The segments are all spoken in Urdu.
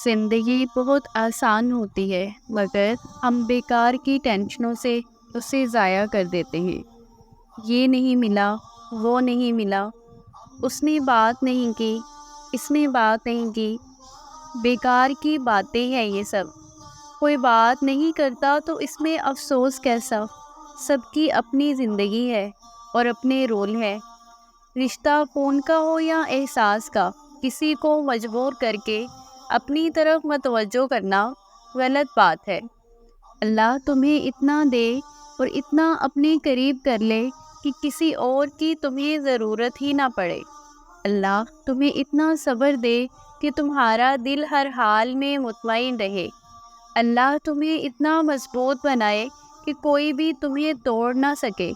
زندگی بہت آسان ہوتی ہے مگر ہم بیکار کی ٹینشنوں سے اسے ضائع کر دیتے ہیں۔ یہ نہیں ملا، وہ نہیں ملا، اس نے بات نہیں کی، اس نے بات نہیں کی، بیکار کی باتیں ہیں یہ سب۔ کوئی بات نہیں کرتا تو اس میں افسوس کیسا؟ سب کی اپنی زندگی ہے اور اپنے رول ہے۔ رشتہ خون کا ہو یا احساس کا، کسی کو مجبور کر کے اپنی طرف متوجہ کرنا غلط بات ہے۔ اللہ تمہیں اتنا دے اور اتنا اپنے قریب کر لے کہ کسی اور کی تمہیں ضرورت ہی نہ پڑے۔ اللہ تمہیں اتنا صبر دے کہ تمہارا دل ہر حال میں مطمئن رہے۔ اللہ تمہیں اتنا مضبوط بنائے کہ کوئی بھی تمہیں توڑ نہ سکے۔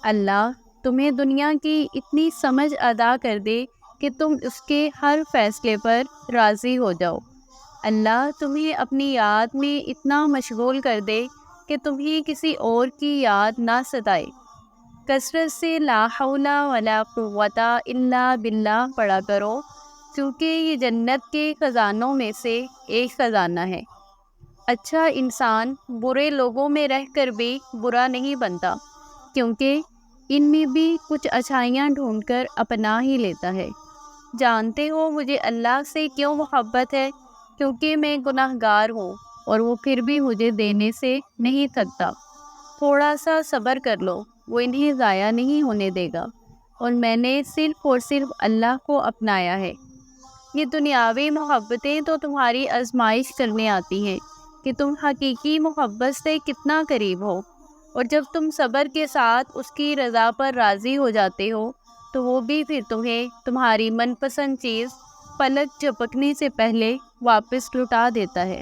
اللہ تمہیں دنیا کی اتنی سمجھ عطا کر دے کہ تم اس کے ہر فیصلے پر راضی ہو جاؤ۔ اللہ تمہیں اپنی یاد میں اتنا مشغول کر دے کہ تمہیں کسی اور کی یاد نہ ستائے۔ کثرت سے لا حول ولا قوت الا باللہ پڑھا کرو، کیونکہ یہ جنت کے خزانوں میں سے ایک خزانہ ہے۔ اچھا انسان برے لوگوں میں رہ کر بھی برا نہیں بنتا، کیونکہ ان میں بھی کچھ اچھائیاں ڈھونڈ کر اپنا ہی لیتا ہے۔ جانتے ہو مجھے اللہ سے کیوں محبت ہے؟ کیونکہ میں گناہ گار ہوں اور وہ پھر بھی مجھے دینے سے نہیں تھکتا۔ تھوڑا سا صبر کر لو، وہ انہیں ضائع نہیں ہونے دے گا، اور میں نے صرف اور صرف اللہ کو اپنایا ہے۔ یہ دنیاوی محبتیں تو تمہاری آزمائش کرنے آتی ہیں کہ تم حقیقی محبت سے کتنا قریب ہو، اور جب تم صبر کے ساتھ اس کی رضا پر راضی ہو جاتے ہو تو وہ بھی پھر تمہیں تمہاری من پسند چیز پلک جھپکنے سے پہلے واپس لوٹا دیتا ہے۔